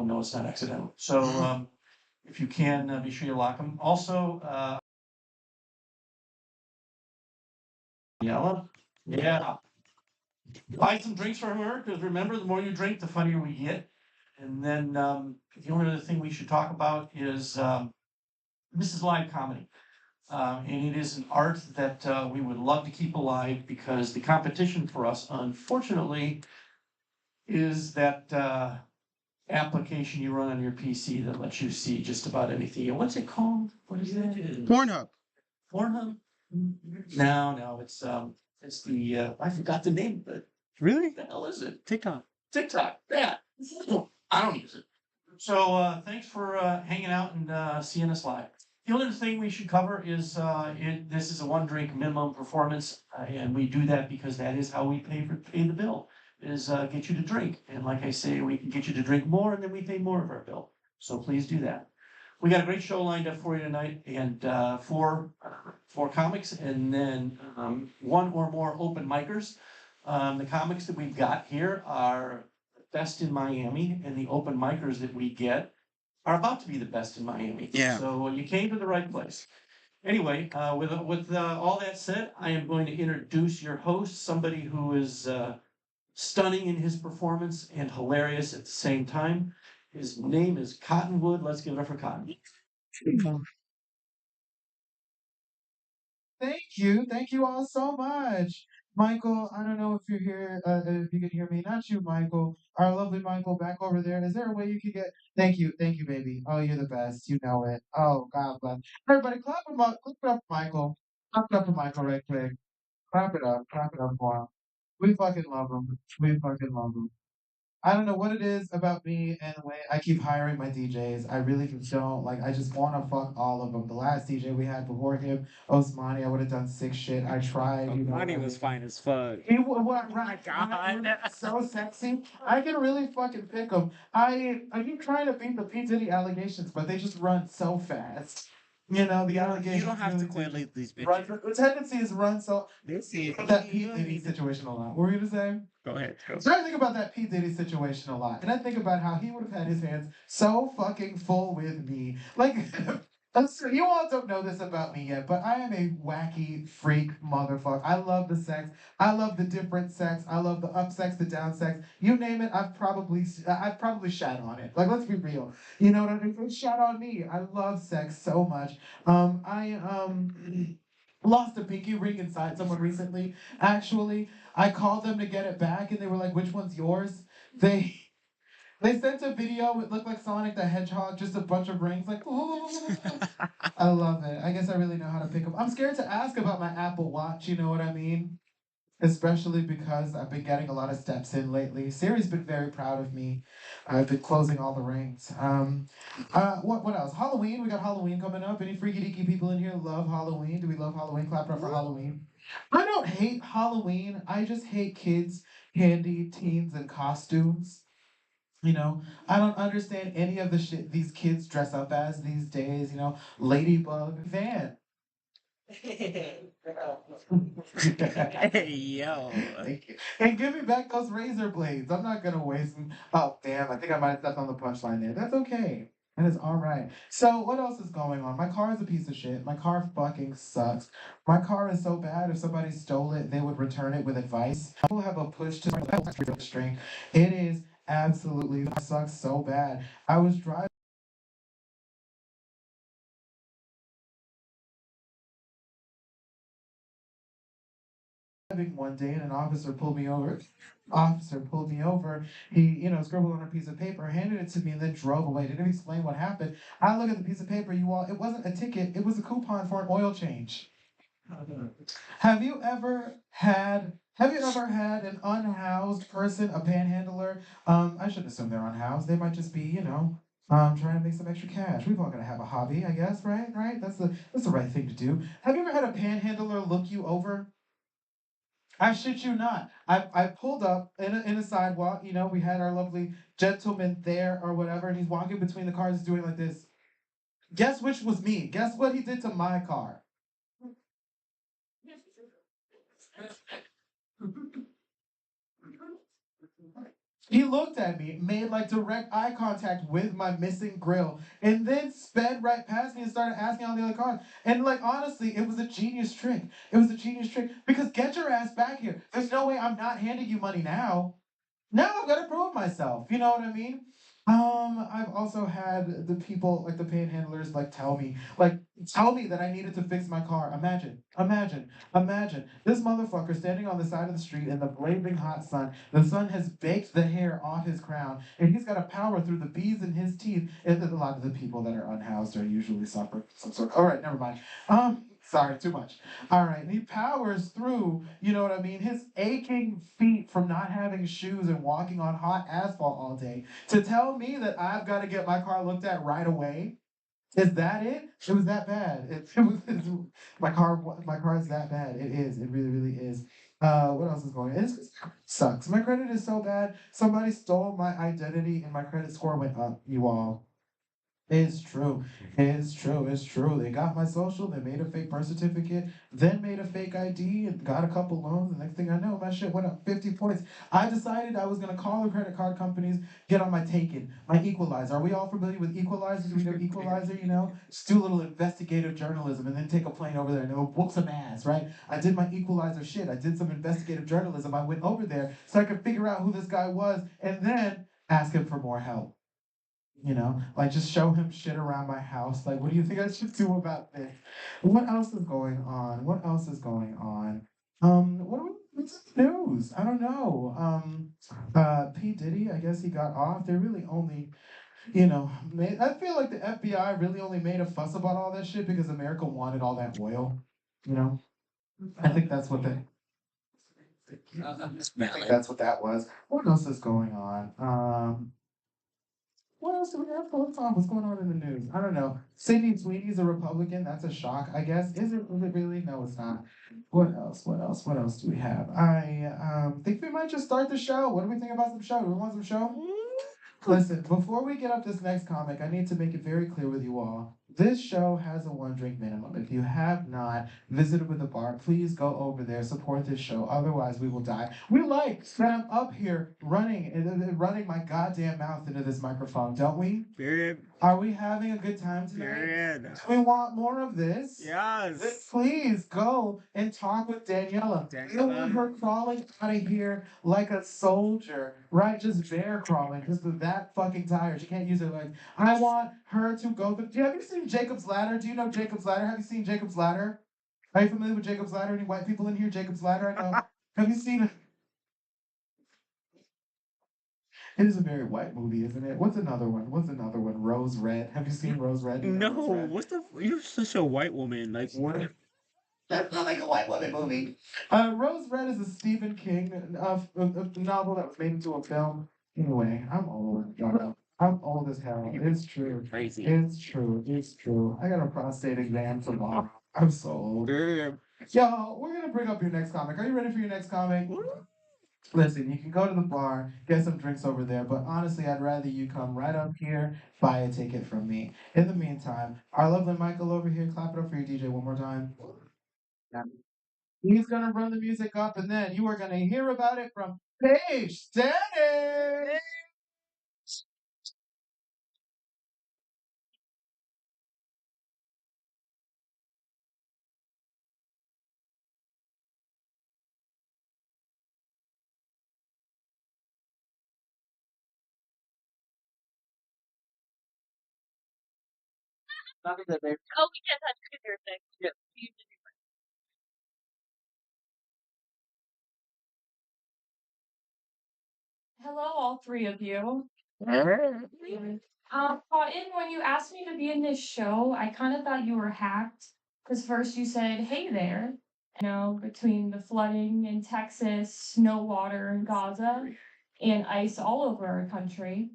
no, it's not accidental. So if you can, be sure you lock them. Also, Yella, yeah, buy some drinks for her because remember, the more you drink, the funnier we get. And then the only other thing we should talk about is this is live comedy. And it is an art that we would love to keep alive because the competition for us, unfortunately, is that application you run on your PC that lets you see just about anything. What's it called? What is that? Pornhub. Pornhub? No, it's the I forgot the name, but Really? what the hell is it? TikTok. TikTok. Yeah. I don't use it. So thanks for hanging out and seeing us live. The other thing we should cover is this is a one drink minimum performance, and we do that because that is how we pay the bill. Is get you to drink, and like I say, we can get you to drink more, and then we pay more of our bill. So please do that. We got a great show lined up for you tonight, and four comics, and then one or more open micers. The comics that we've got here are best in Miami, and the open micers that we get are about to be the best in Miami. Yeah. So you came to the right place. Anyway, with all that said, I am going to introduce your host, somebody who is stunning in his performance and hilarious at the same time. His name is Cottonwood. Let's give it up for Cotton. Thank you all so much. Michael, I don't know if you're here, if you can hear me. Not you, Michael. Our lovely Michael back over there. Is there a way you can get? Thank you, baby. Oh, you're the best. You know it. Oh, God bless. Everybody, clap it up, for Michael. Clap it up for Michael, right quick. Clap it up for him. We fucking love him. We fucking love him. I don't know what it is about me and the way I keep hiring my DJs. I really don't. Like, I just want to fuck all of them. The last DJ we had before him, Osmani, I would have done sick shit. I tried. You know, Money was fine as fuck. he what? Oh my God. So sexy. I can really fucking pick him. I keep trying to beat the P Diddy allegations, but they just run so fast. You know, the allegations. You don't have really to quit do these run. bitches. The tendency is run so. This is That P Diddy situation a lot. What were you gonna say? Go ahead. Go. So I think about that P. Diddy situation a lot. And I think about how he would have had his hands so fucking full with me. Like, you all don't know this about me yet, but I am a wacky freak motherfucker. I love the sex. I love the different sex. I love the up sex, the down sex. You name it, I've probably shat on it. Like, let's be real. You know what I mean? It's shat on me. I love sex so much. I lost a pinky ring inside someone recently. Actually, I called them to get it back, and they were like, "Which one's yours?" They they sent a video. It looked like Sonic the Hedgehog, just a bunch of rings. Like, I love it. I guess I really know how to pick them. I'm scared to ask about my Apple Watch. You know what I mean? Especially because I've been getting a lot of steps in lately. Siri's been very proud of me. I've been closing all the rings. What else? Halloween. We got Halloween coming up. Any freaky deaky people in here love Halloween? Do we love Halloween? Clap it up for Halloween. I don't hate Halloween. I just hate kids, candy, teens, and costumes. You know, I don't understand any of the shit these kids dress up as these days. You know, Ladybug, Van. Hey yo. Thank you. And give me back those razor blades. I'm not gonna waste them. Oh damn! I think I might have stepped on the punchline there. That's okay. That is all right. So what else is going on? My car is a piece of shit. My car fucking sucks. My car is so bad. If somebody stole it, they would return it with advice. I will have a push to the string. It is absolutely sucks so bad. I was driving one day and an officer pulled me over. Officer pulled me over. He, scribbled on a piece of paper, handed it to me, and then drove away. Didn't explain what happened. I look at the piece of paper, you all. It wasn't a ticket. It was a coupon for an oil change. Have you ever had? Have you ever had an unhoused person, a panhandler? I shouldn't assume they're unhoused. They might just be, trying to make some extra cash. We've all got to have a hobby, I guess, right? Right? That's the right thing to do. Have you ever had a panhandler look you over? I shit you not. I pulled up in a sidewalk. We had our lovely gentleman there or whatever, and he's walking between the cars, doing like this. Guess which was me? Guess what he did to my car? He looked at me, made like direct eye contact with my missing grill, and then sped right past me and started asking on the other cars. And like honestly, it was a genius trick. It was a genius trick because get your ass back here. There's no way I'm not handing you money now. Now I've got to prove myself. You know what I mean? I've also had the people, like the panhandlers, tell me that I needed to fix my car. Imagine this motherfucker standing on the side of the street in the blazing hot sun. The sun has baked the hair off his crown, and he's got to power through the bees in his teeth. And a lot of the people that are unhoused are usually suffering some sort. All right, never mind. Sorry, too much. All right, and he powers through, you know what I mean? His aching feet from not having shoes and walking on hot asphalt all day to tell me that I've got to get my car looked at right away. Is that it? It was that bad. My car is that bad. It is. It really, really is. What else is going on? It sucks. My credit is so bad. Somebody stole my identity and my credit score went up, you all. It's true. It's true. It's true. They got my social. They made a fake birth certificate. Then made a fake ID and got a couple loans. The next thing I know, my shit went up 50 points. I decided I was gonna call the credit card companies, get on my Taken, my Equalizer. Are we all familiar with Equalizer? Do we know Equalizer? You know, just do a little investigative journalism and then take a plane over there and it'll whoop some ass, right? I did my Equalizer shit. I did some investigative journalism. I went over there so I could figure out who this guy was and then ask him for more help. You know, like just show him shit around my house. Like, what do you think I should do about this? What else is going on? What else is going on? What's the news? I don't know. P. Diddy, I guess he got off. They really only, I feel like the FBI really only made a fuss about all that shit because America wanted all that oil. You know, I think that's what they. I think that's what that was. What else is going on? What else do we have going on? What's going on in the news? I don't know. Sydney Sweeney's a Republican. That's a shock, I guess. Is it really? No, it's not. What else? What else? What else do we have? I think we might just start the show. What do we think about some show? Do we want some show? Listen, before we get up this next comic, I need to make it very clear with you all. This show has a one drink minimum. If you have not visited with the bar, please go over there, support this show. Otherwise, we will die. We like that I'm up here running my goddamn mouth into this microphone, don't we? Period. Are we having a good time tonight? Period. Do we want more of this? Then Yes. please go and talk with Daniela. I don't want her crawling out of here like a soldier, right? Just bear crawling, just that fucking tired. She can't use her legs. I want her to go through. Have you seen Jacob's Ladder? Do you know Jacob's Ladder? Have you seen Jacob's Ladder? Are you familiar with Jacob's Ladder? Any white people in here? Jacob's Ladder? I know. Have you seen it? It is a very white movie, isn't it? What's another one? What's another one? Rose Red. Have you seen Rose Red? Do you know No, Rose Red? what's the? You're such a white woman. Like what? That's not like a white woman movie. Rose Red is a Stephen King novel that was made into a film. Anyway, I'm old. Y'all know. I'm old as hell. It's true. Crazy. It's true. It's true. I got a prostate exam tomorrow. I'm so old. Period. Yo, we're gonna bring up your next comic. Are you ready for your next comic? Listen, you can go to the bar, get some drinks over there, but honestly, I'd rather you come right up here, buy a ticket from me. In the meantime, our lovely Michael over here, clap it up for your DJ one more time. He's gonna run the music up, and then you are gonna hear about it from Paige Stanley. Hello, all three of you. Cotton, when you asked me to be in this show, I kind of thought you were hacked. Because first you said, hey there, between the flooding in Texas, snow water in Gaza, and ice all over our country.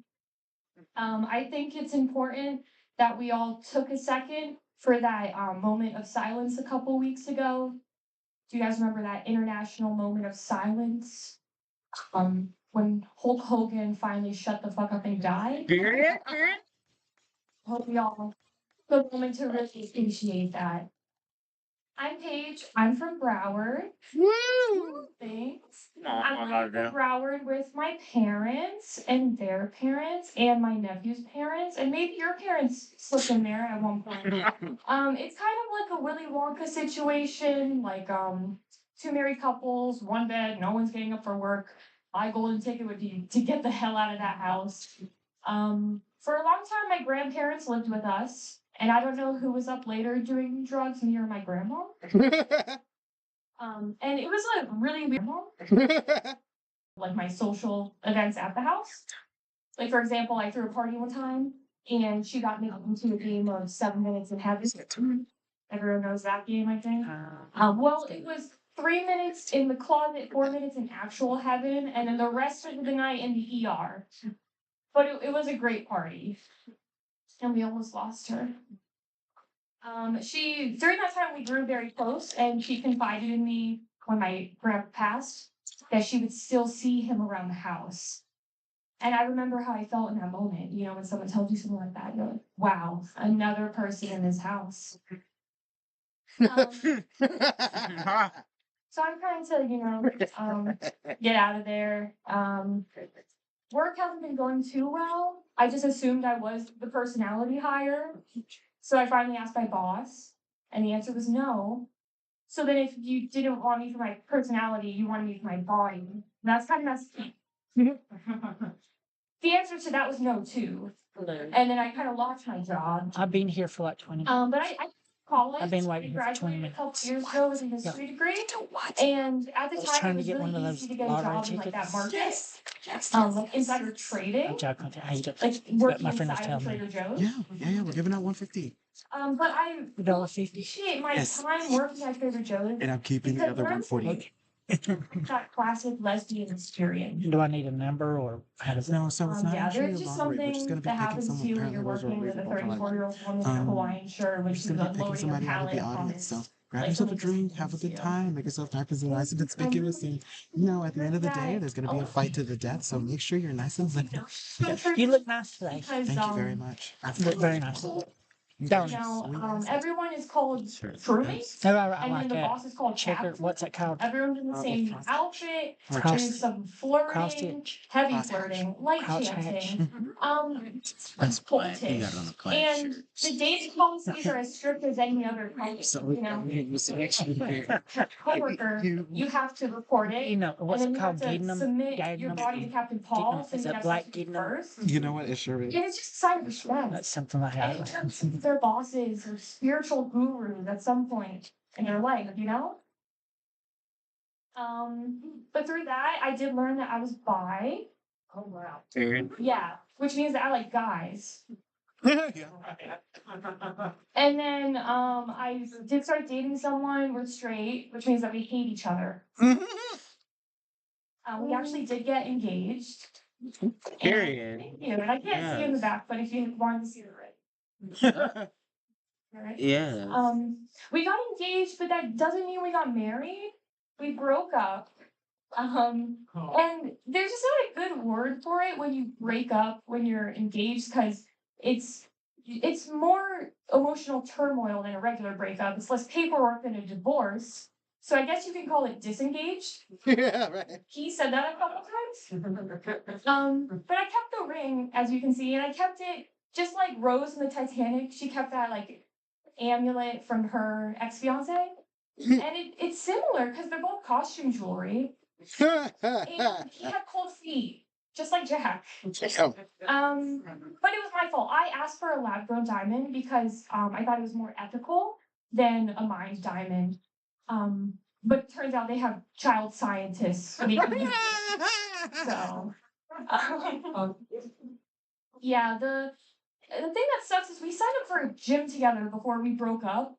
I think it's important that we all took a second for that moment of silence a couple weeks ago. Do you guys remember that international moment of silence? When Hulk Hogan finally shut the fuck up and died. Period. Hope we all took a moment to really appreciate that. I'm Paige. I'm from Broward. Woo! Thanks. No, I'm I'm living in Broward with my parents and their parents and my nephew's parents and maybe your parents slipped in there at one point. It's kind of like a Willy Wonka situation, like two married couples, one bed, no one's getting up for work. My golden ticket would be to get the hell out of that house. For a long time, my grandparents lived with us, and I don't know who was up later doing drugs, me or my grandma. And it was a really weird like my social events at the house. Like for example, I threw a party one time and she got me into a game of 7 minutes in heaven. Everyone knows that game, I think. Well, it was 3 minutes in the closet, 4 minutes in actual heaven, and then the rest of the night in the ER. But it was a great party. And we almost lost her. During that time we grew very close and she confided in me when my grandpa passed that she would still see him around the house. And I remember how I felt in that moment, you know, when someone tells you something like that, you're like, wow, another person in this house. So I'm trying to, get out of there. Work hasn't been going too well. I just assumed I was the personality hire. So I finally asked my boss, and the answer was no. So then if you didn't want me for my personality, you wanted me for my body. And that's kind of messed up. The answer to that was no, too. And then I kind of lost my job. I've been here for like 20 But I college. I've been waiting here for 20 graduated a couple minutes. years ago with a history degree. And at the I was time, trying it to was get one really of easy those to get a lottery job in like that tickets. market. Like insider trading, I'm joking. I hate it. like But working my friend was inside telling Trader me. Joe's. Yeah, we're giving out 150. But I $1.50. appreciate my Yes. time working at Trader Joe's. And I'm keeping the Because other we're 140. Okay. that classic lesbian experience. Do I need a number or how does that? No, so it's not Yeah, actually there's a just lottery. We're just something gonna be that picking happens to someone. you when you're Apparently, those are working with a reasonable for like. 34-year-old woman in a Hawaiian shirt We're when just she's gonna be picking unloading a somebody out of the pallet from audience. So this. grab like, yourself a someone drink, just have a good you. time, make yourself nice and nice and conspicuous, and at the end of the day, there's gonna be a fight to the death. So make sure you're nice and lit. You look nice today. Because, Thank you very much. You look very nice. Darn. everyone is called Sure. crewmates, No, I and like then the that. boss is called Checker. captain. What's that called? Everyone's in the same cross- outfit, or Cross- and it's some cross flirting, stitch. heavy Cross hatch. flirting, light Crouch hatch. chanting, That's politics. quiet. You got it on the quiet And shirt. the dating policies are as strict as any other company, So coworker, you have to report it. You know, what's and it then you have called? to Gating them? submit Guiding your them? body to Captain Gating Paul, them. so Is you that have black to gating them? first. You know what? It sure is. And it's just a sign of respect. That's something like And that. it turns into their bosses or spiritual gurus at some point in their life, But through that, I did learn that I was bi. Oh, wow. Yeah, which means that I like guys. Yeah. And then I did start dating someone. We're straight, which means that we hate each other. We actually did get engaged. Period. Thank you. And I can't see you in the back, but if you wanted to see the ring. Right? Yeah. We got engaged, but that doesn't mean we got married. We broke up. And there's just not a good word for it when you break up when you're engaged, because it's more emotional turmoil than a regular breakup. It's less paperwork than a divorce. So I guess you can call it disengaged. Yeah, right. He said that a couple times. But I kept the ring, as you can see, and I kept it just like Rose in the Titanic. She kept that like amulet from her ex-fiance. And it's similar because they're both costume jewelry. And he had cold feet, just like Jack. But it was my fault. I asked for a lab-grown diamond because I thought it was more ethical than a mined diamond. But it turns out they have child scientists. So, yeah, the thing that sucks is we signed up for a gym together before we broke up.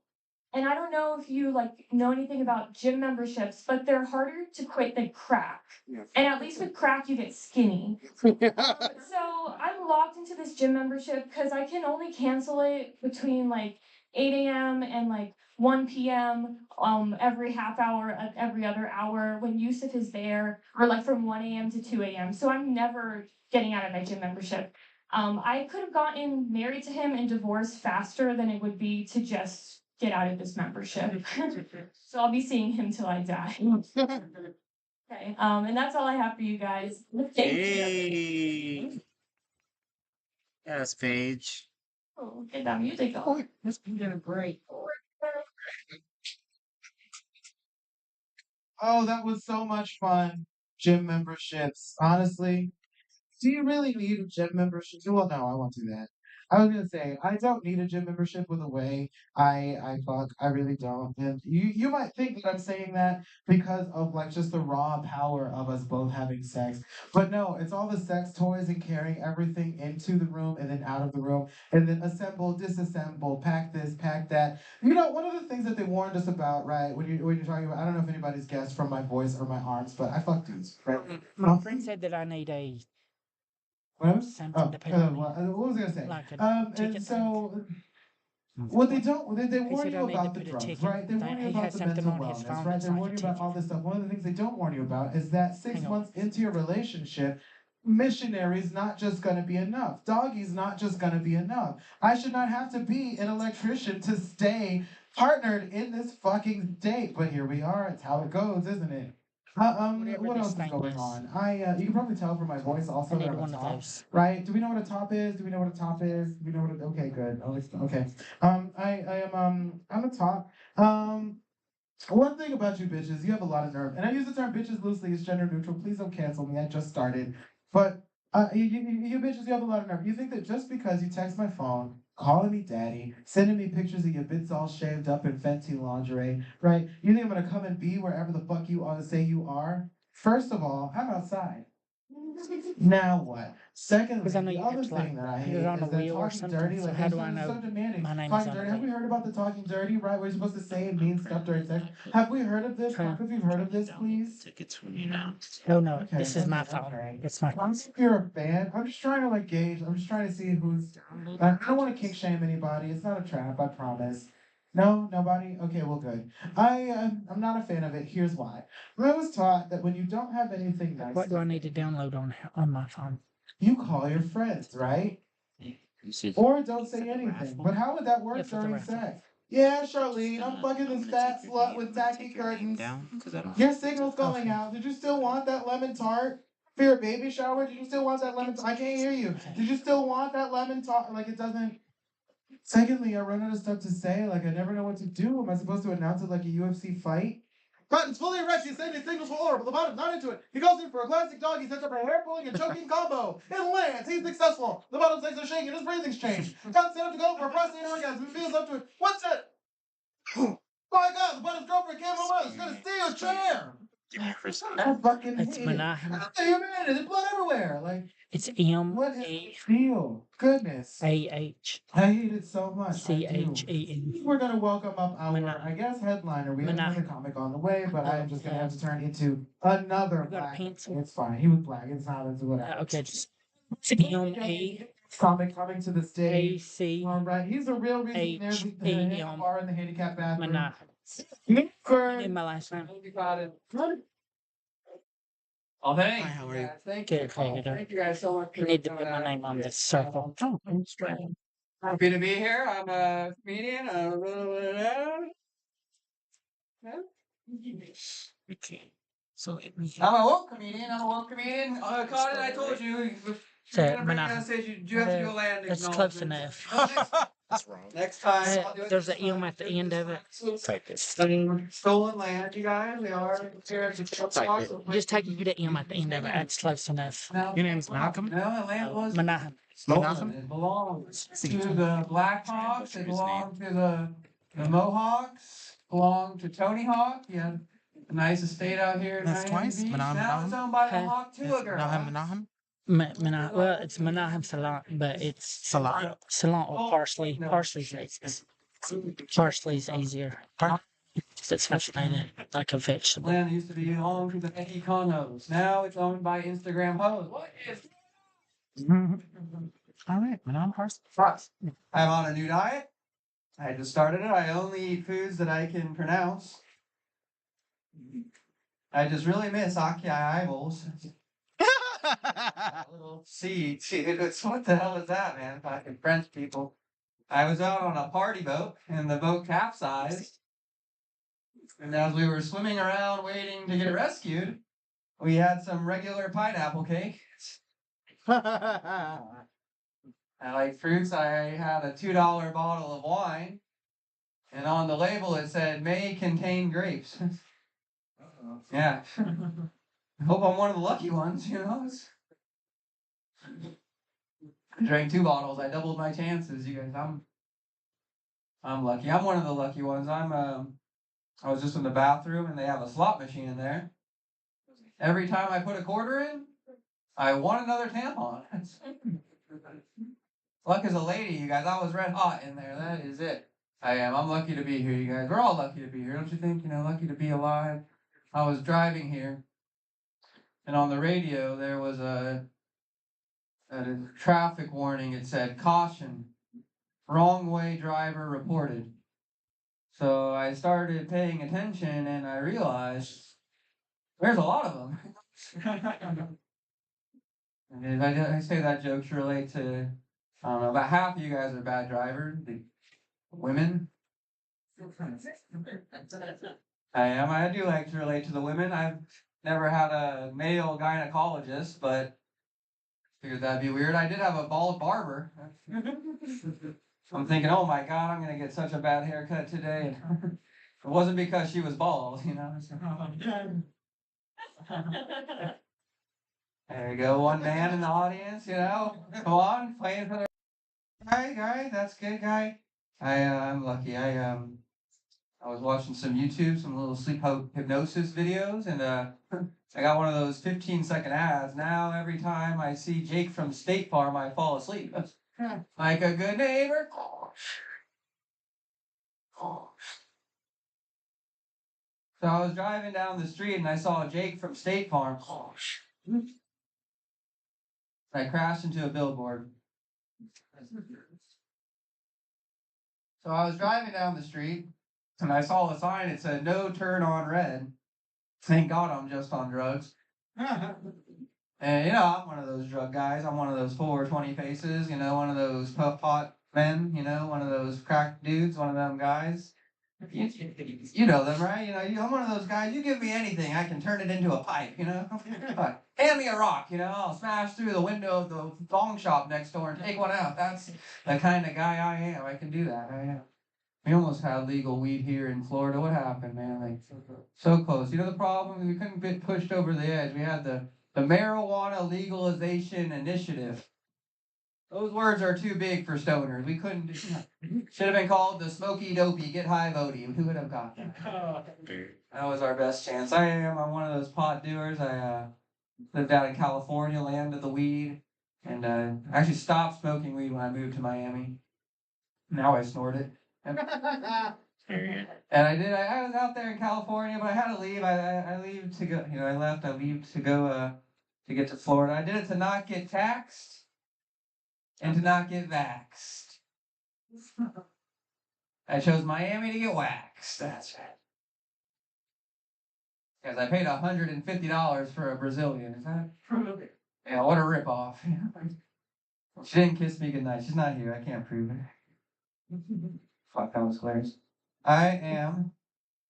And I don't know if you know anything about gym memberships, but they're harder to quit than crack. Yeah. And at least with crack, you get skinny. So I'm locked into this gym membership because I can only cancel it between 8 a.m. and 1 p.m. Every half hour, every other hour when Yusuf is there, or from 1 a.m. to 2 a.m. So I'm never getting out of my gym membership. I could have gotten married to him and divorced faster than it would be to just get out of this membership. So I'll be seeing him till I die. Okay. And that's all I have for you guys. Thank you. Hey. Yes, Paige. Oh, get that music on. This has been great. Oh, that was so much fun. Gym memberships. Honestly, do you really need a gym membership? Well, no, I won't do that. I was gonna say I don't need a gym membership with the way I fuck. I really don't. And you might think that I'm saying that because of like just the raw power of us both having sex. But no, it's all the sex toys and carrying everything into the room and then out of the room and then assemble, disassemble, pack this, pack that. You know, one of the things that they warned us about, right, when you're talking about, I don't know if anybody's guessed from my voice or my arms, but I fuck dudes, right? My friend said that I need a What? something to put Oh, on me. what was I gonna say? Like a And ticket thing. so what they don't, they He warn said you I need to about the put a drugs, ticket right? They thing. warn you He about has the something mental on his wellness, phone right? that's They like warn a you about all ticket. this stuff. One of the things they don't warn you about is that 6 Hang on. months into your relationship, missionary's not just gonna be enough. Doggy's not just gonna be enough. I should not have to be an electrician to stay partnered in this fucking date. But here we are. It's how it goes, isn't it? Whatever What this else is thing going is. on? You can probably tell from my voice also I that need I'm a one of top, those. right? Do we know what a top is? Do we know what a top is? Do we know what a, okay, good. At least, okay. I'm a top. One thing about you bitches, you have a lot of nerve. And I use the term bitches loosely, it's gender neutral. Please don't cancel me. I just started. But you bitches, you have a lot of nerve. You think that just because you text my phone, calling me daddy, sending me pictures of your bits all shaved up in Fenty lingerie, right? You think I'm gonna come and be wherever the fuck you are, say you are? First of all, I'm outside. Now what? Secondly, Because I know the you have other to like thing that I put hate it on a is that wheel or talking something. dirty, So like how it's do I so, know so demanding. my name is Talking on the dirty. Have we wheel? heard about the talking dirty, right? Where you're supposed to say mean stuff during sex. Have we heard of this? Talk if you've heard of this, please. Tickets from you now. Oh no, Okay, this is my okay, phone. okay. It's my phone. If you're a fan, I'm just trying to like gauge. I'm just trying to see who's. I don't want to kink shame anybody. It's not a trap. I promise. No, nobody. Okay, well, good. I'm not a fan of it. Here's why. I was taught that when you don't have anything nice, What do I need to download on my phone? you call your friends, right? Or don't say anything. But how would that Yeah, work for the during raffle. sex? Yeah, Charlene, I'm fucking this fat slut with tacky curtains. Your signal's going Okay. out. Did you still want that lemon tart? For your baby shower, did you still want that lemon I can't hear you. Did you still want that lemon tart? Like it doesn't. Secondly, I run out of stuff to say. Like I never know what to do. Am I supposed to announce it like a UFC fight? Button's fully erect. He's sending signals for order, but the bottom's not into it. He goes in for a classic dog. He sets up a hair pulling and choking combo. It lands. He's successful. The bottom's legs are shaking. His breathing's changed. Button's set up to go for a prostate orgasm. He feels up to it. What's it? My God, the bottom's girlfriend came over. He's gonna steal a chair. I fucking It's hate it. Menachem. The humanity. There's blood everywhere. Like, It's what is the deal? Goodness. MAHCHEN. I hate it so much. I do. We're gonna welcome up our, I guess, headliner. We have another comic on the way, but I am just gonna have to turn into another You got a black. pencil? It's fine. He was black. It's not. It's whatever. Okay, just Comic coming to the stage. MACHEN. All right. He's the real reason there's a bar in the handicap bathroom. In my last name. All day. Hi, how are you? Thank you guys so much. You need to put my name on this circle. Oh, Happy to be here. I'm a comedian. okay. So I'm a woke comedian. Colin, I told you. So, You're gonna bring me Menachem. on stage. You have to do a land That's close acknowledgement. enough. That's wrong. Next time, I'll do it There's this an M time. at the end of it. Type this. Stolen land, you guys. We are here to Type it. Just take the M at the end of it. That's close enough. Your name's Malcolm? No, the land was Menachem. stolen. It belongs to the Blackhawks. It belonged to the Mohawks. Belonged to Tony Hawk. He had a nice estate out here in That's Miami twice? Beach. Menahem, Now it's Menahem? owned by the Huh? Hawk Tua girl. Menahem? Well, it's Menachem Salat, but it's Salat. Salat or parsley. Parsley's easier. Parsley's easier. It's fascinating, like a vegetable. Land used to be home to the Mexicanos. Now it's owned by Instagram hoes. What is All right, Menahem Parsley. trust? I'm on a new diet. I just started it. I only eat foods that I can pronounce. I just really miss Aki eyeballs. Little seeds. What the hell is that, man? Fucking French people. I was out on a party boat and the boat capsized. And as we were swimming around waiting to get rescued, we had some regular pineapple cake. I like fruits. I had a $2 bottle of wine. And on the label it said, may contain grapes. Yeah. Hope I'm one of the lucky ones, you know. I drank 2 bottles. I doubled my chances, you guys. I'm lucky. I'm one of the lucky ones. I was just in the bathroom and they have a slot machine in there. Every time I put a quarter in, I won another tampon. Luck is a lady, you guys. I was red hot in there. That is it. I am. I'm lucky to be here, you guys. We're all lucky to be here, don't you think? You know, lucky to be alive. I was driving here, and on the radio there was a traffic warning. It said, "Caution, wrong way driver reported." So I started paying attention, and I realized there's a lot of them. And if I say that joke to relate to, I don't know, about half of you guys are bad drivers. The women. I am. I do like to relate to the women. I've never had a male gynecologist, but figured that'd be weird. I did have a bald barber. I'm thinking, oh my God, I'm gonna get such a bad haircut today. It wasn't because she was bald, you know. There you go, one man in the audience, you know. Come on, playing for the guy. That's good, guy. I'm lucky. I was watching some YouTube, some little sleep hypnosis videos, and I got one of those 15-second ads. Now every time I see Jake from State Farm, I fall asleep. Like a good neighbor. So I was driving down the street and I saw Jake from State Farm. I crashed into a billboard. So I was driving down the street and I saw a sign. It said, "No turn on red." Thank God I'm just on drugs. And you know, I'm one of those drug guys. I'm one of those 420 faces, you know, one of those puff pot men, you know, one of those crack dudes, one of them guys. You know them, right? You know, I'm one of those guys. You give me anything, I can turn it into a pipe, you know? Hand me a rock, you know, I'll smash through the window of the thong shop next door and take one out. That's the kind of guy I am. I can do that. I am. We almost had legal weed here in Florida. What happened, man? Like, so close. You know the problem? We couldn't get pushed over the edge. We had the marijuana legalization initiative. Those words are too big for stoners. We couldn't do should have been called the smoky dopey, get high votey. Who would have got that? That was our best chance. I'm one of those pot doers. I lived out in California, land of the weed. And I actually stopped smoking weed when I moved to Miami. Now I snort it. And I was out there in California, but I had to leave. I leave to go, you know, I leave to go to get to Florida. I did it to not get taxed and to not get vaxxed. I chose Miami to get waxed. That's right. Because I paid $150 for a Brazilian. Is that? Yeah, what a ripoff. She didn't kiss me goodnight. She's not here. I can't prove it. Fuck, that was hilarious. I am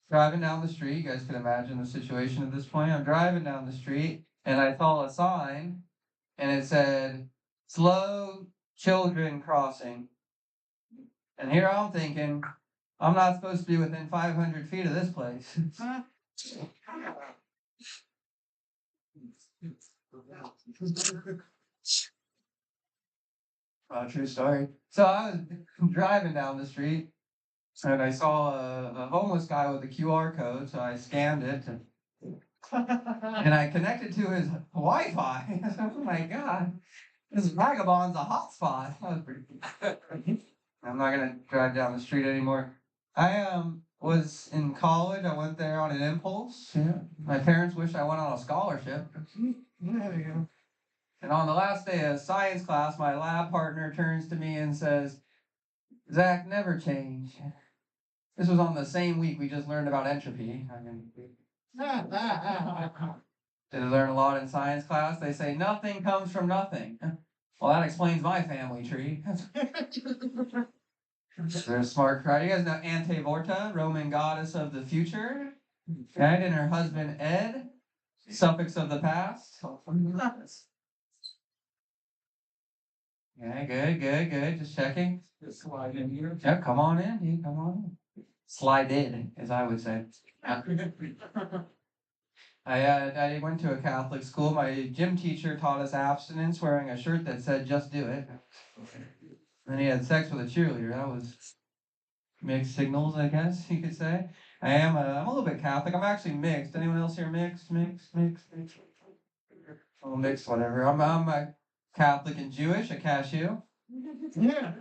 driving down the street. You guys can imagine the situation at this point. I'm driving down the street and I saw a sign and it said, "Slow children crossing." And here I'm thinking, I'm not supposed to be within 500 feet of this place. True story. So I was driving down the street and I saw a homeless guy with a QR code, so I scanned it and I connected to his Wi-Fi. Oh my God, this vagabond's a hotspot. That was pretty cool. I'm not gonna drive down the street anymore. I was in college. I went there on an impulse. Yeah. My parents wished I went on a scholarship. There you go. And on the last day of science class, my lab partner turns to me and says, "Zach, never change." This was on the same week we just learned about entropy. Did I learn a lot in science class? They say nothing comes from nothing. Well, that explains my family tree. They're a smart crowd. You guys know Antevorta, Roman goddess of the future, right? And her husband Ed, suffix of the past. Yeah, good. Just checking. Just slide in here. Yeah, come on in, dude. Come on in. Slide in, as I would say. I went to a Catholic school. My gym teacher taught us abstinence, wearing a shirt that said "Just do it." Then he had sex with a cheerleader. That was mixed signals, I guess you could say. I'm a little bit Catholic. I'm actually mixed. Anyone else here mixed? Oh, mixed, whatever. I'm a Catholic and Jewish, a cashew. Yeah.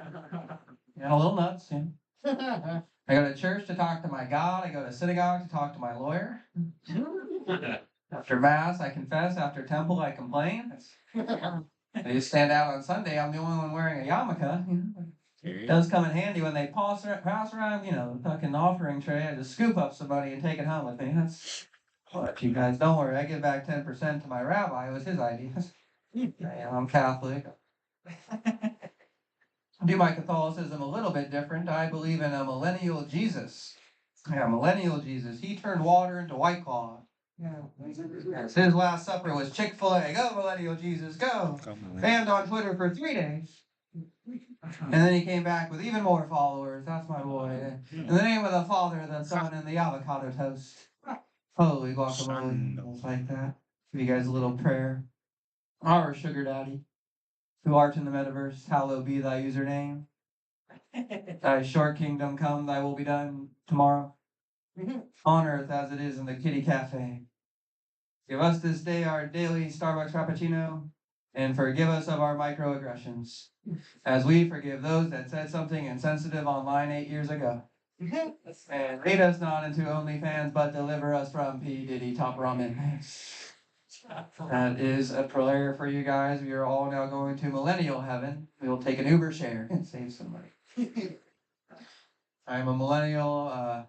And a little nuts, yeah. I go to church to talk to my God. I go to synagogue to talk to my lawyer. After Mass, I confess. After temple, I complain. I just stand out on Sunday. I'm the only one wearing a yarmulke. You know? It does come in handy when they pass around, the fucking offering tray. I just scoop up some money and take it home with me. That's what you guys don't worry. I give back 10% to my rabbi. It was his idea. I'm Catholic. Do my Catholicism a little bit different. I believe in a millennial Jesus. Yeah, millennial Jesus. He turned water into White Claw. Yes, his last supper was Chick-fil-A. Go, millennial Jesus, go. Banned on Twitter for 3 days. And then he came back with even more followers. That's my boy. In the name of the Father, the Son, and the avocado toast. Holy guacamole. It's like that. Give you guys a little prayer. Our sugar daddy, who art in the metaverse, hallowed be thy username. Thy short kingdom come, thy will be done tomorrow. On earth as it is in the kitty cafe. Give us this day our daily Starbucks Frappuccino, and forgive us of our microaggressions, as we forgive those that said something insensitive online 8 years ago. And lead us not into OnlyFans, but deliver us from P. Diddy Top Ramen. That is a prayer for you guys. We are all now going to millennial heaven. We will take an Uber share and save some money. I'm a millennial.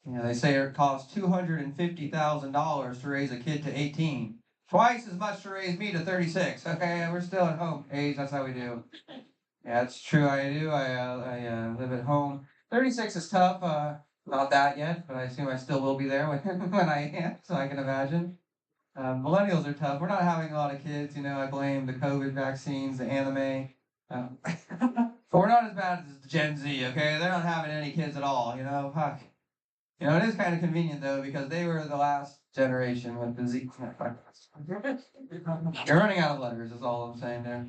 They say it costs $250,000 to raise a kid to 18. Twice as much to raise me to 36. Okay, we're still at home age. That's how we do. Yeah, it's true. I do. I live at home. 36 is tough. Not that yet, but I assume I still will be there when I am. So I can imagine. Millennials are tough. We're not having a lot of kids. I blame the COVID vaccines, the anime. But we're not as bad as Gen Z. Okay, they're not having any kids at all. Fuck. It is kind of convenient though because they were the last generation with the Z. You're running out of letters. Is all I'm saying there.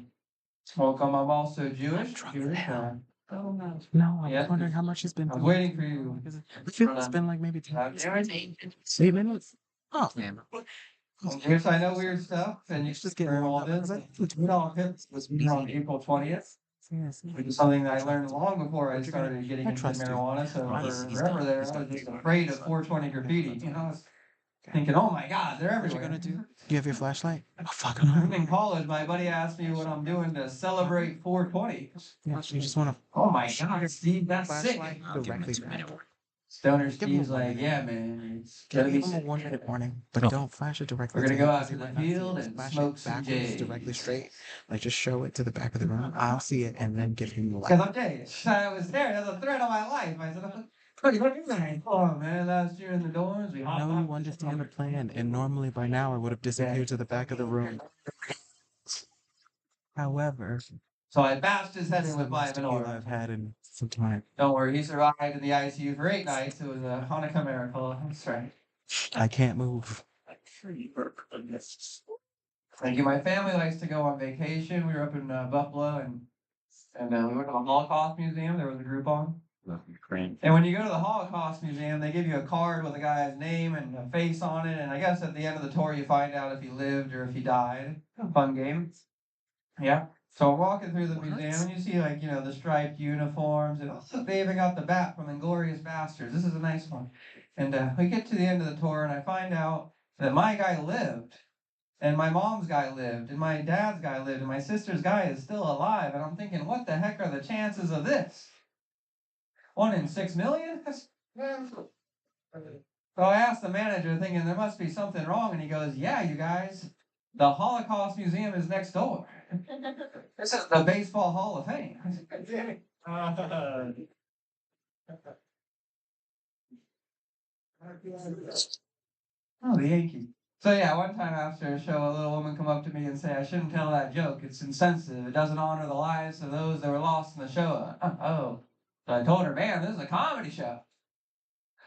Welcome. I'm also Jewish. No, I Yes, was wondering how much it's been. I'm waiting for you. I feel it's been like maybe 8 minutes. Oh, man. Yes, I know weird stuff, and you Just should getting all warmed up, this. because We all hits was on April 20th. Yes. Which is something that I learned long before I started getting I into trust you. marijuana. So Honestly, for forever there, I was just afraid of 420 graffiti. I was thinking, oh my God, they're What everywhere. you gonna do? You have your flashlight? Oh, fuck. In college, my buddy asked me what I'm doing to celebrate 420. Yeah, you just wanna Oh my God, Steve, that's sick. flashlight directly back. Stoner Give him a Steve's warning. like, yeah, man, it's gonna be Give him a sick. 1-minute warning, but don't flash it directly. We're gonna to go him, out 'cause to he the might not see it. field Just and flash smoke it some backwards, J's. directly straight. Like just show it to the back of the room. I'll see it and then give him the Because light. I'm Jay. I was there. That's a threat of my life. I said, what are you doing? Oh man, last year in the dorms, we I know you understand the plan, and normally by now I would have disappeared to the back of the room. However, So I bashed his head this in is the with my most tequila menorah. I've had in some time. Don't worry, he survived in the ICU for 8 nights. It was a Hanukkah miracle. That's right. I can't move. Thank you. My family likes to go on vacation. We were up in Buffalo, and we went to the Holocaust Museum. There was a group on. And when you go to the Holocaust Museum, they give you a card with a guy's name and a face on it. And I guess at the end of the tour, you find out if he lived or if he died. Fun game. Yeah. So we're walking through the museum, and you see, the striped uniforms, and also they even got the bat from Inglourious Basterds. This is a nice one. And we get to the end of the tour, and I find out that my guy lived, and my mom's guy lived, and my dad's guy lived, and my sister's guy is still alive. And I'm thinking, what the heck are the chances of this? 1 in 6 million? So I asked the manager, thinking there must be something wrong, and he goes, yeah, you guys, the Holocaust Museum is next door. This is the Baseball Hall of Fame. Oh, the Yankee. So yeah, one time after a show, a little woman come up to me and say, "I shouldn't tell that joke. It's insensitive. It doesn't honor the lives of those that were lost in the show." Oh. So I told her, "Man, this is a comedy show.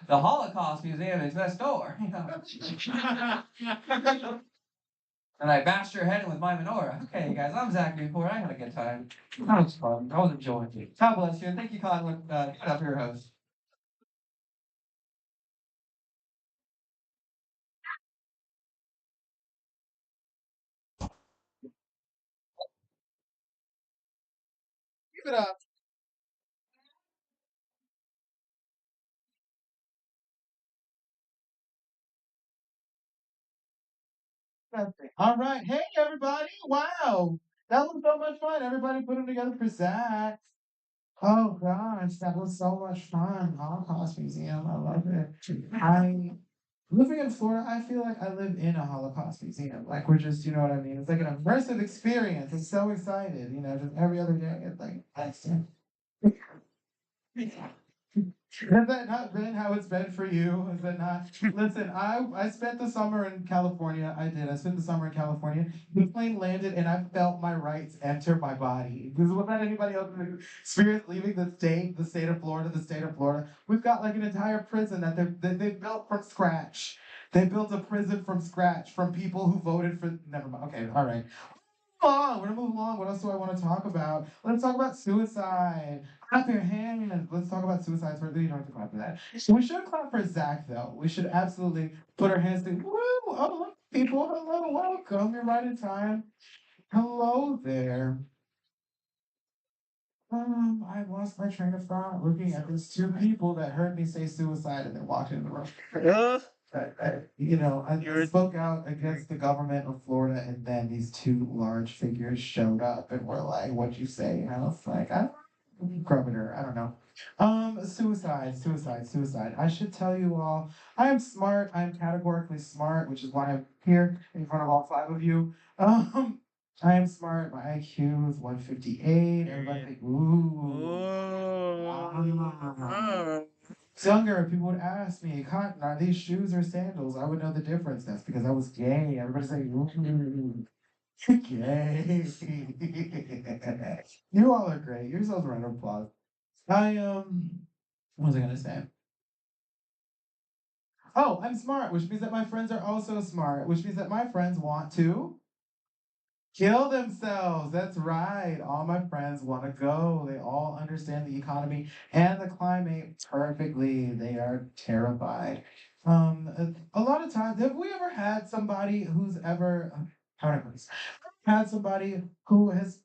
The Holocaust Museum is next door." And I bashed her head in with my menorah. Okay, guys, I'm Zach Newport. I had a good time. That was fun. I was enjoying it. God bless you, and thank you, Colin, for your host. Give it up. All right. Hey, everybody. Wow. That was so much fun. Everybody put them together for Zach. Oh, gosh. That was so much fun. Holocaust Museum. I love it. I, living in Florida, I feel like I live in a Holocaust museum. Like, we're just, you know what I mean? It's like an immersive experience. I'm so excited. You know, just every other day. It's like, has that not been how it's been for you? Has that not? Listen, I spent the summer in California. I did. I spent the summer in California. The plane landed, and I felt my rights enter my body. Was that anybody else's experience leaving the state of Florida, the state of Florida? We've got like an entire prison that they built from scratch. They built a prison from scratch from people who voted for. Never mind. Okay, all right. We're gonna move along. What else do I want to talk about? Let's talk about suicide. Clap your hands. Let's talk about suicide first. You don't have to clap for that. We should clap for Zach though. We should absolutely put our hands to. Woo! Oh, look, people, hello, welcome. You're right in time. Hello there. I lost my train of thought looking at these two people that heard me say suicide and then walked in the room. I spoke out against the government of Florida, and then these two large figures showed up and were like, "What'd you say?" And I was like, "I don't governor, I don't know." Suicide. I should tell you all, I am smart. I am categorically smart, which is why I'm here in front of all five of you. I am smart. My IQ is 158. Everybody like, ooh. Younger, people would ask me, Cotton, are these shoes or sandals? I would know the difference. That's because I was gay. Everybody's like, ooh, gay. You all are great. Yourselves a round of applause. What was I gonna say? Oh, I'm smart, which means that my friends are also smart, which means that my friends want to kill themselves. That's right. All my friends want to go. They all understand the economy and the climate perfectly. They are terrified. A lot of times, have we ever had somebody who's ever, how do I put this? Had somebody who has,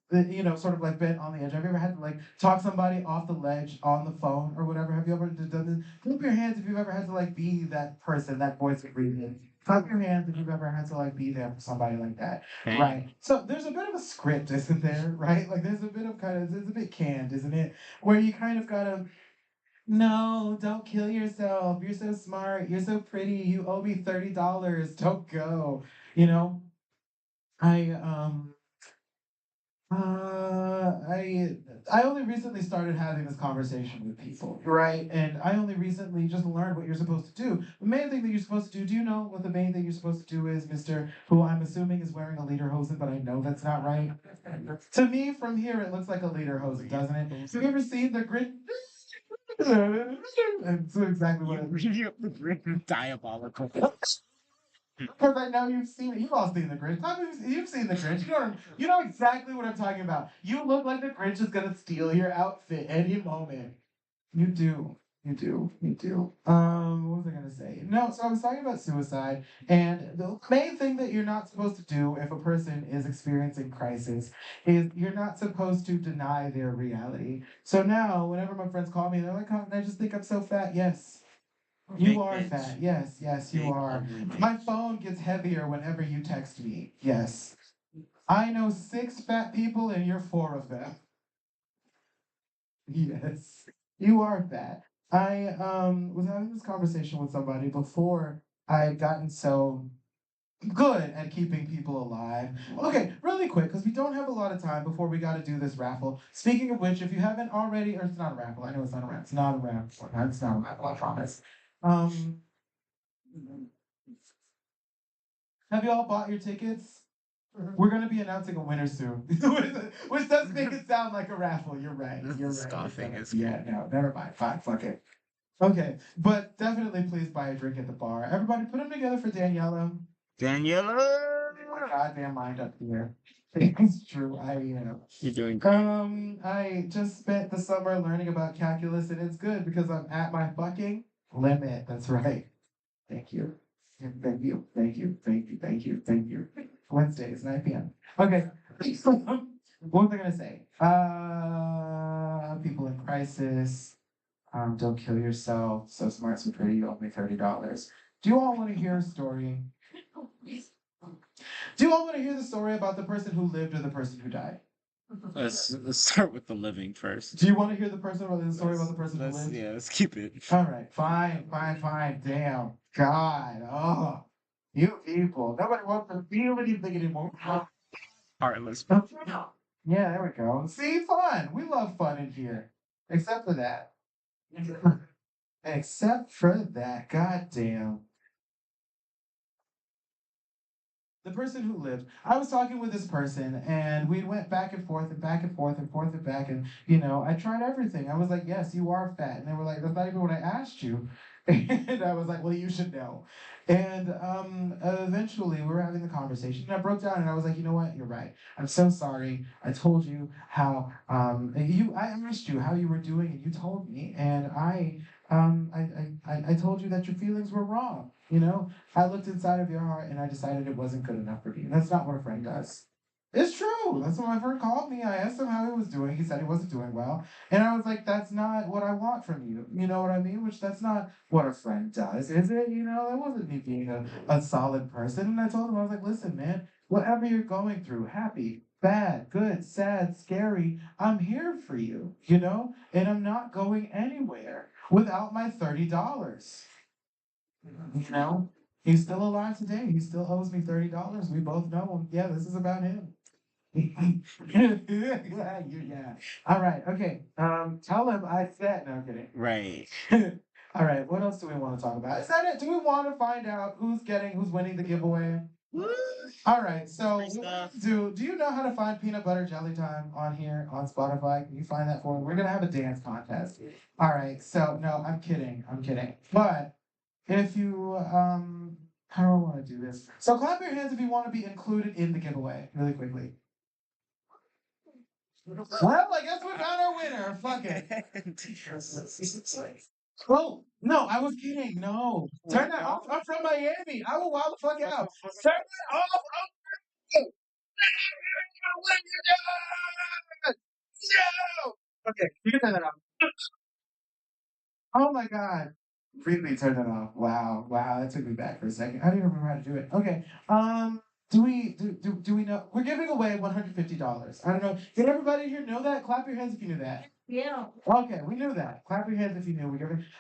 sort of like been on the edge? Have you ever had to like talk somebody off the ledge on the phone or whatever? Have you ever done this? Flip your hands if you've ever had to like be that person, that voice of reason. Clap your hands if you've ever had to like be there for somebody like that. Right. So there's a bit of a script, isn't there? Right? Like there's a bit of it's a bit canned, isn't it? Where you kind of gotta, no, don't kill yourself. You're so smart. You're so pretty. You owe me $30. Don't go. You know, I I only recently started having this conversation with people, right? And I only recently just learned what you're supposed to do. The main thing that you're supposed to do you know what the main thing you're supposed to do is, Mr. Who I'm assuming is wearing a lederhosen, but I know that's not right. To me, from here, it looks like a lederhosen, doesn't it? Have you ever seen the grit? That's exactly what it is. Diabolical. Because I know you've seen it. You've all seen the Grinch. You've seen the Grinch. You know exactly what I'm talking about. You look like the Grinch is gonna steal your outfit any moment. You do. You do. What was I gonna say? No, so I was talking about suicide, and the main thing that you're not supposed to do if a person is experiencing crisis is you're not supposed to deny their reality. So now, whenever my friends call me, they're like, "Cotton, I just think I'm so fat." Yes, you are fat. Yes, you are. My phone gets heavier whenever you text me. Yes. I know 6 fat people and you're 4 of them. Yes. You are fat. I was having this conversation with somebody before I had gotten so good at keeping people alive. Okay, really quick, because we don't have a lot of time before we got to do this raffle. Speaking of which, if you haven't already, or it's not a raffle. I know it's not a raffle. It's not a raffle. It's not a raffle. I promise. Um, have you all bought your tickets? We're gonna be announcing a winner soon, which does make it sound like a raffle. You're right. You're right. Scoffing is Yeah, no, never mind. Fine, fuck it. Okay, but definitely please buy a drink at the bar. Everybody, put them together for Daniela. Daniela. Goddamn mind up here. It's true. I am. You're doing great. I just spent the summer learning about calculus, and it's good because I'm at my fucking limit. That's right. Thank you. Thank you. Thank you. Thank you. Thank you. Thank you. Wednesdays, 9 p.m. Okay. What was I gonna say? People in crisis. Don't kill yourself. So smart, so pretty. You owe me $30. Do you all want to hear a story? Do you all want to hear the story about the person who lived or the person who died? Let's start with the living first. Do you want to hear the story about the person who lived? Yeah, let's keep it. All right, fine. Damn, God, oh, you people, nobody wants to feel anything anymore. Heartless. Yeah, there we go. See, fun. We love fun in here, except for that. Except for that, God damn. The person who lived, I was talking with this person and we went back and forth and back and forth and forth and back. And, I tried everything. I was like, yes, you are fat. And they were like, that's not even what I asked you. And I was like, well, you should know. And eventually we were having the conversation and I broke down and I was like, you know what? You're right. I'm so sorry. I told you how, I asked you how you were doing and you told me. And I told you that your feelings were wrong. I looked inside of your heart and I decided it wasn't good enough for me. That's not what a friend does. It's true. That's what my friend called me. I asked him how he was doing. He said he wasn't doing well. And I was like, that's not what I want from you. You know what I mean? Which that's not what a friend does, is it? That wasn't me being a solid person. And I told him, I was like, listen, man, whatever you're going through, happy, bad, good, sad, scary, I'm here for you, And I'm not going anywhere without my $30. He's still alive today. He still owes me $30. We both know him. Yeah, this is about him. Yeah. All right. Okay. Tell him I said. No, I'm kidding. Right. All right. What else do we want to talk about? Is that it? Do we want to find out who's winning the giveaway? All right. So Free stuff. do you know how to find peanut butter jelly time on here on Spotify? Can you find that for me? We're gonna have a dance contest. All right. So no, I'm kidding. But if you how do I want to do this? So clap your hands if you want to be included in the giveaway, really quickly. Well, I guess we found our winner. Fuck it. Oh no, I was kidding. No, turn that off. I'm from Miami. I will wild the fuck out. Turn that off. No. Okay, you can turn that off. Oh my god. Really turn it off. Wow. That took me back for a second. I don't even remember how to do it. Okay. Do we know we're giving away $150? I don't know. Did everybody here know that? Clap your hands if you knew that. Yeah. Okay, we knew that. Clap your hands if you knew.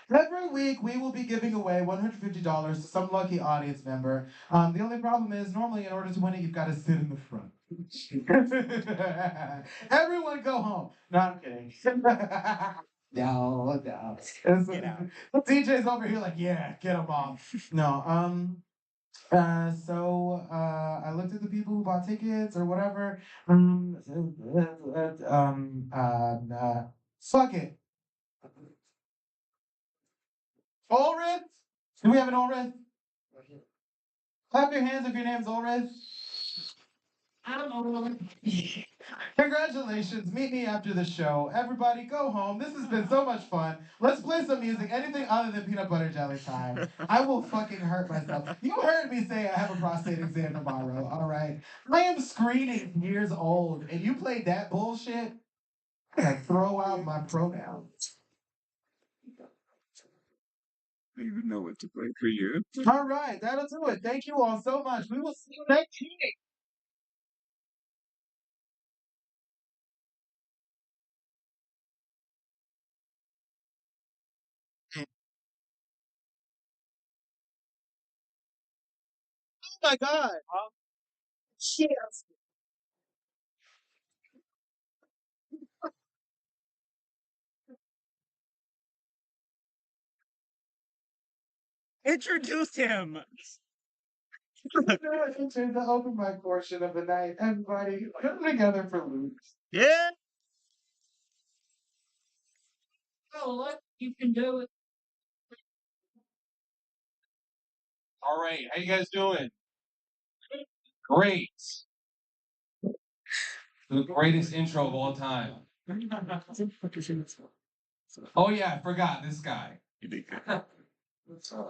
Every week we will be giving away $150 to some lucky audience member. The only problem is normally in order to win it, you've got to sit in the front. Everyone go home. No, I'm kidding. No. Get out. DJ's over here like, yeah, get him off. No, I looked at the people who bought tickets or whatever. Fuck it. Ulrich? Do we have an Ulrich? Clap your hands if your name's Ulrich. Congratulations. Meet me after the show. Everybody go home. This has been so much fun. Let's play some music. Anything other than peanut butter jelly time. I will fucking hurt myself. You heard me say I have a prostate exam tomorrow, all right? I am screening years old, and you played that bullshit? I gotta throw out my pronouns. I don't even know what to play for you. All right, that'll do it. Thank you all so much. We will see you next week. my god. Shit. Introduce him. Into the open mic portion of the night. Everybody, come together for Luke. Yeah. Oh, look, you can do it. All right, how you guys doing? Great. The greatest intro of all time. Oh yeah, I forgot this guy. You did good. So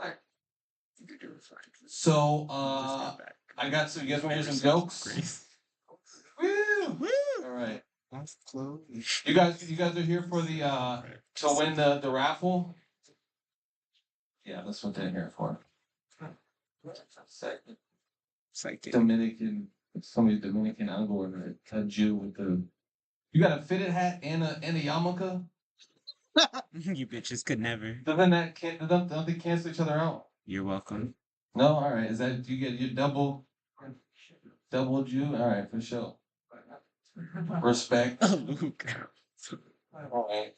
I got some. You guys want to hear some jokes? Woo! Woo. All right. That's close. You guys are here for the to win the raffle. Yeah, that's what they're here for. Second. Psychic. Dominican, somebody Dominican uncle and a Jew with the. You got a fitted hat and a yarmulke. You bitches could never. Doesn't that don't they cancel each other out? You're welcome. No, all right. Is that you get your double Jew? All right, for sure. Respect. Luke. All right.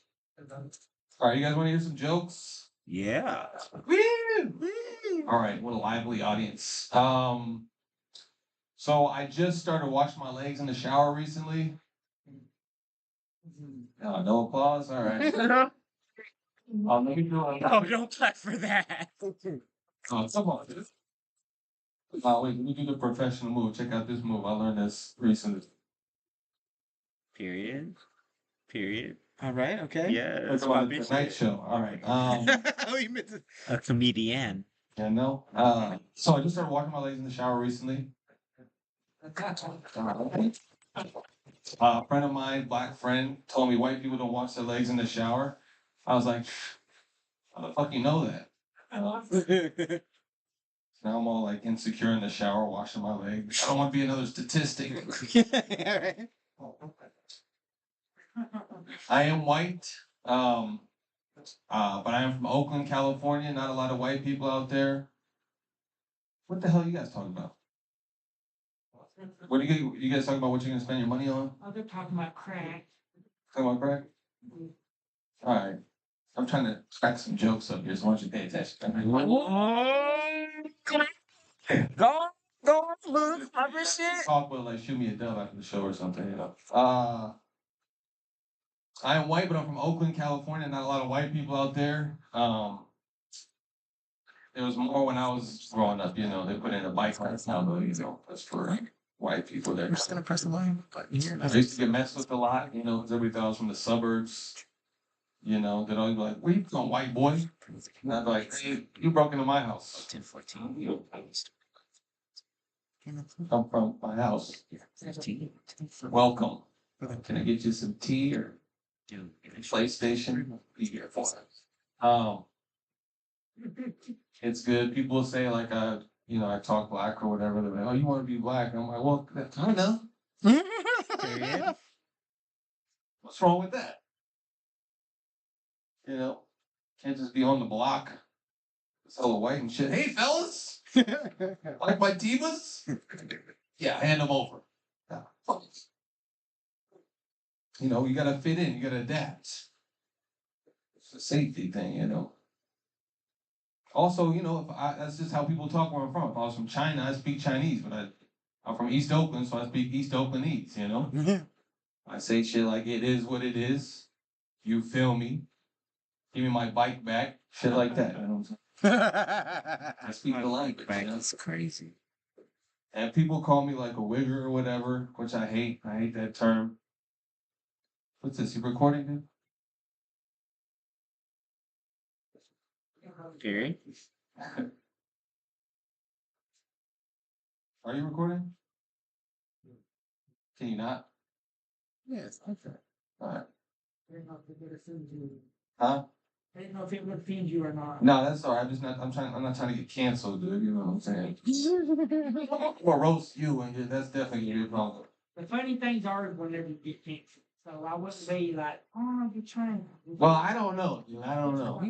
All right, you guys want to hear some jokes? Yeah. Woo! All right, what a lively audience. So I just started washing my legs in the shower recently. No applause. All right. Let me do it. Oh, don't clap for that. Oh, come on, dude. Wait, let me do the professional move. Check out this move. I learned this recently. Period. Period. All right. Okay. Yeah. That's about the Tonight Show. All right. You meant to- a comedian. Yeah, no. So I just started washing my legs in the shower recently. A friend of mine, black friend, told me white people don't wash their legs in the shower. I was like, how the fuck you know that? Now I'm all like insecure in the shower, washing my legs. I don't want to be another statistic. I am white, but I am from Oakland, California. Not a lot of white people out there. What the hell are you guys talking about? What are you guys talking about? What you're gonna spend your money on? Oh, they're talking about crack. Talking about crack? All right. I'm trying to crack some jokes up here, so why don't you pay attention? Go, Luke. Other shit. Talk with like shoot me a dove after the show or something, you know. I am white, but I'm from Oakland, California. Not a lot of white people out there. There was more when I was growing up, you know. They put in a bike lanes now, though, you know. That's for white people there. I'm just gonna press the line button here. I used to get messed with a lot, you know, because everybody thought I was from the suburbs. You know, they'd always be like, "Where you from, white boy?" And I'd be like, "Hey, you broke into my house." 10:14. I'm from my house. 15. Welcome. Can I get you some tea or Dude, PlayStation? Be here for it. It's good. People say like you know, I talk black or whatever. They're like, "Oh, you want to be black?" And I'm like, "Well, I don't know. Period. What's wrong with that? You know, can't just be on the block. It's all white and shit. Hey, fellas, like my divas? Yeah, hand them over. Yeah, fuck it. You know, you gotta fit in. You gotta adapt. It's a safety thing, you know. Also, you know, that's just how people talk where I'm from. If I was from China, I speak Chinese, but I'm from East Oakland, so I speak East Oaklandese, you know? I say shit like it is what it is. You feel me? Give me my bike back. Shit like that. You know what I'm saying? I speak the language. You know? That's crazy. And people call me like a wigger or whatever, which I hate. I hate that term. What's this? You recording, dude? Period. Are you recording? Can you not? Yes. Okay. All right. I didn't know if they would offend you. Huh? I didn't know if it would offend you or not. No, that's all right. I'm not trying to get canceled, dude. You know what I'm saying? Or roast you, and that's definitely gonna be a problem. The funny things are whenever you get canceled. So I wouldn't be like, oh, you're trying. Well, I don't know, dude. I don't know.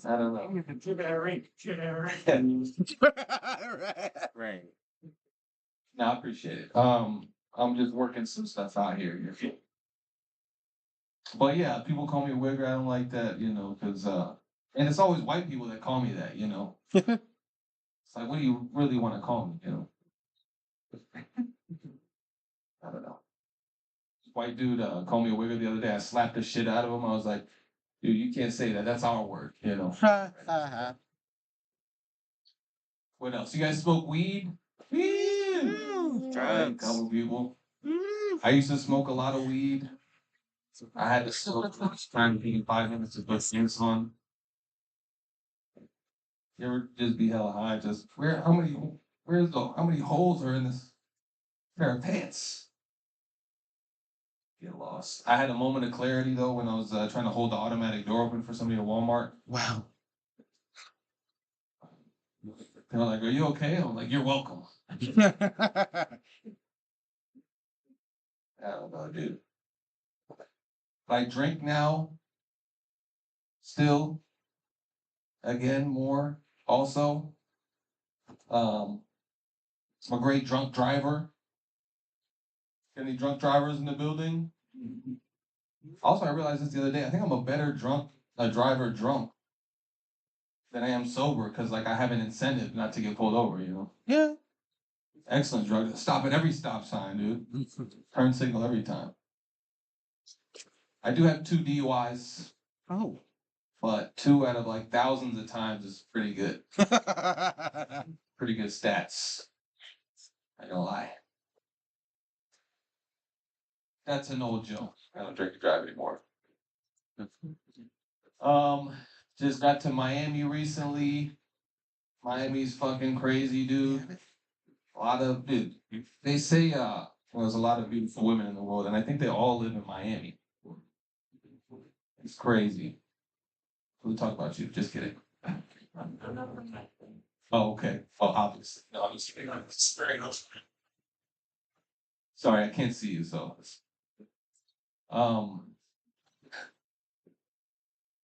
I don't know. Give it a ring. Give it a ring. Right. No, I appreciate it. I'm just working some stuff out here. But yeah, people call me wigger. I don't like that, because and it's always white people that call me that. It's like, what do you really want to call me? I don't know. White dude called me a wigger the other day. I slapped the shit out of him. I was like, dude, you can't say that. That's our word. What else? You guys smoke weed? Weed. Right, couple people. I used to smoke a lot of weed. I had to smoke trying to be 5 minutes to put things on. You ever just be hella high? Just how many holes are in this pair of pants? Get lost. I had a moment of clarity though when I was trying to hold the automatic door open for somebody at Walmart. Wow. They're like, "Are you okay?" I'm like, "You're welcome." I don't know, dude. I drink now, still, again, more. Also, I'm a great drunk driver. Any drunk drivers in the building? Also, I realized this the other day. I think I'm a better driver drunk than I am sober because like I have an incentive not to get pulled over. Yeah. Excellent drug. Stop at every stop sign, dude. Turn signal every time. I do have 2 DUIs, Oh. but 2 out of like thousands of times is pretty good. Pretty good stats. I don't lie. That's an old joke. I don't drink and drive anymore. Um, just got to Miami recently. Miami's fucking crazy, dude. Dude, they say there's a lot of beautiful women in the world, and I think they all live in Miami. It's crazy. We'll talk about you. Just kidding. Oh, okay. Well, obviously. No, I'm just kidding. Sorry, I can't see you, so. Um,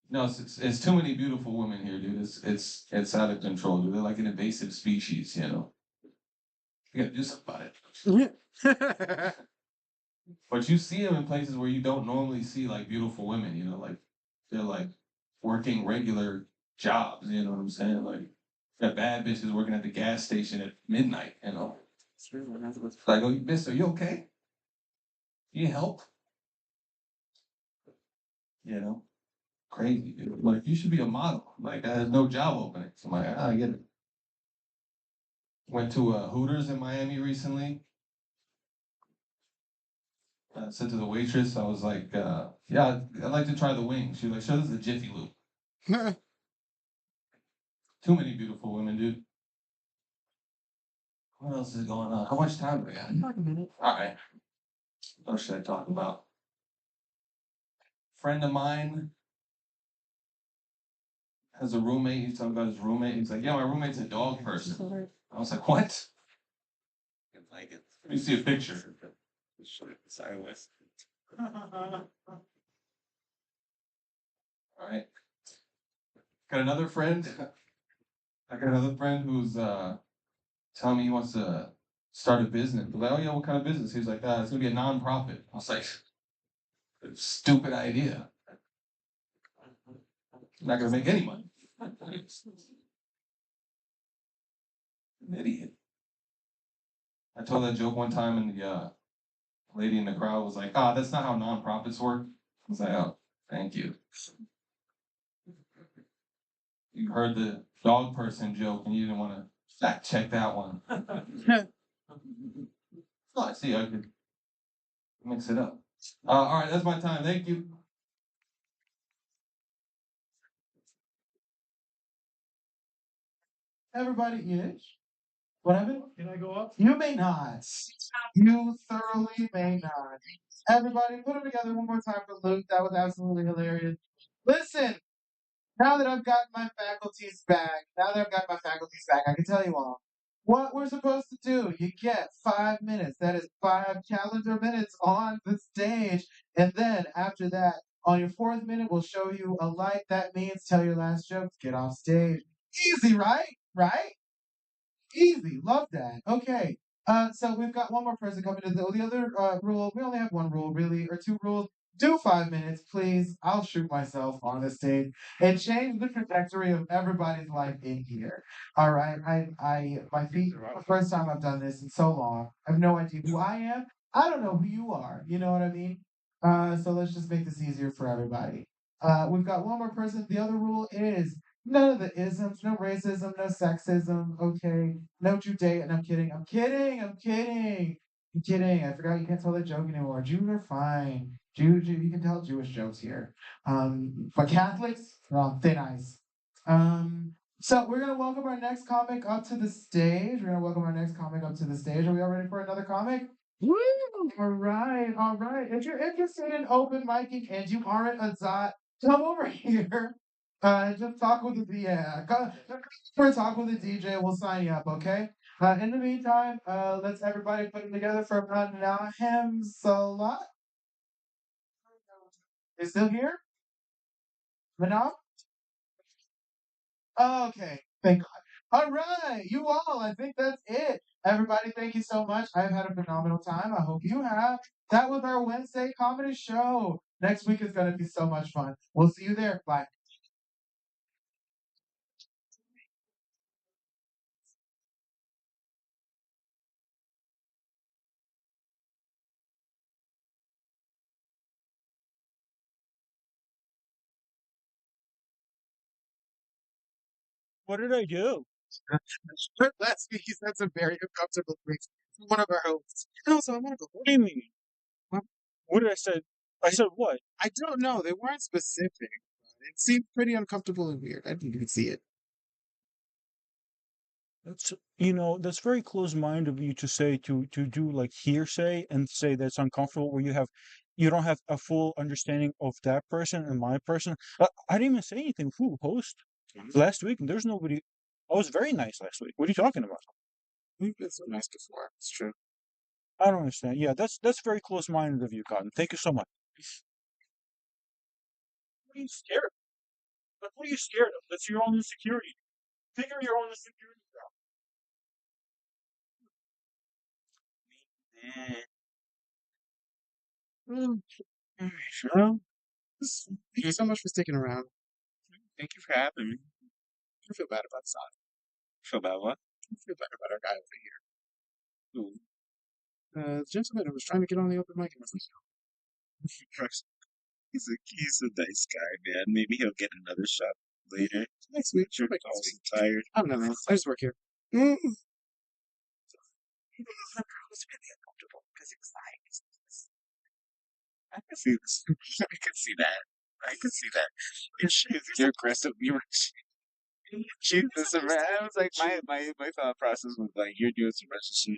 no, it's too many beautiful women here, dude. It's out of control, dude. They're like an invasive species. You gotta do something about it. But you see them in places where you don't normally see like beautiful women. Like they're like working regular jobs. You know what I'm saying? Like that bad bitch is working at the gas station at midnight. Like, oh, miss, are you okay? You need help? You know, crazy, dude. Like, you should be a model. Like, there's no job opening. So I'm like, I get it. Went to Hooters in Miami recently. I said to the waitress, I was like, yeah, I'd like to try the wings. She was like, sure, this is a Jiffy Lube. Too many beautiful women, dude. What else is going on? How much time do we got? Like a minute. All right. What should I talk about? Friend of mine has a roommate. He's talking about his roommate. He's like, yeah, my roommate's a dog person. I was like, what? Let me see a picture. Sideways. All right. Got another friend. I got another friend who's telling me he wants to start a business. I'm like, oh yeah, what kind of business? He's like, it's gonna be a nonprofit. I was like, stupid idea. I'm not gonna make any money. An idiot. I told that joke one time, and the lady in the crowd was like, that's not how nonprofits work. I was like, oh, thank you. You heard the dog person joke, and you didn't want to fact check that one. Oh, I see. I could mix it up. All right, that's my time. Thank you. Everybody is. What happened? Can I go up? You may not. You thoroughly may not. Everybody, put them together one more time for Luke. That was absolutely hilarious. Listen, now that I've got my faculties back, I can tell you all what we're supposed to do. You get 5 minutes. That is 5 calendar minutes on the stage. And then after that, on your 4th minute, we'll show you a light. That means tell your last jokes, get off stage. Easy, right? Right? Easy. Love that. Okay. So we've got one more person coming to the other rule. We only have one rule, really, or two rules. Do 5 minutes, please. I'll shoot myself on the stage and change the trajectory of everybody's life in here. All right. My feet. The first time I've done this in so long. I have no idea who I am. I don't know who you are. You know what I mean? So let's just make this easier for everybody. We've got one more person. The other rule is none of the isms, no racism, no sexism, okay? No Judea. I'm kidding. I'm kidding. I'm kidding. I'm kidding. I forgot you can't tell that joke anymore. Jews are fine. You can tell Jewish jokes here. But Catholics, they're on thin ice. So we're gonna welcome our next comic up to the stage. We're gonna welcome our next comic up to the stage. Are we all ready for another comic? Woo! All right, all right. If you're interested in open micing and you aren't a Zot, come over here. Just talk with the come over and talk with the DJ. We'll sign you up, okay? In the meantime, let's everybody put them together for Nahem Salat. Is still here? Manam? Okay, thank God. All right, you all. I think that's it. Everybody, thank you so much. I've had a phenomenal time. I hope you have. That was our Wednesday comedy show. Next week is going to be so much fun. We'll see you there. Bye. What did I do? Last week, that's a very uncomfortable place for one of our hosts. And also, I want to go. What do you mean? What did I say? I said what? I don't know. They weren't specific. It seemed pretty uncomfortable and weird. I didn't even see it. That's that's very close-minded of you to say to do like hearsay and say that's uncomfortable where you don't have a full understanding of that person and my person. I didn't even say anything. Who host last week? There's nobody. I was very nice last week. What are you talking about? You've been so nice before. It's true. I don't understand. Yeah, that's very close-minded of you, Cotton. Thank you so much. What are you scared of? Like, what are you scared of? That's your own insecurity. Figure your own insecurity out. Eh. Mm, all right, well, thank you so much for sticking around. Thank you for having me. I feel bad about Sonic. Feel bad what? I feel bad about our guy over here. Ooh. The gentleman who was trying to get on the open mic and was He's a nice guy, man. Maybe he'll get another shot later. next week. You're tired. I don't know, man. I just work here. Mm. It's really uncomfortable because it's like I can see this. I can see that. I can see that. You're aggressive. Jesus, man. I was like, my thought process was like, you're doing some rest shit.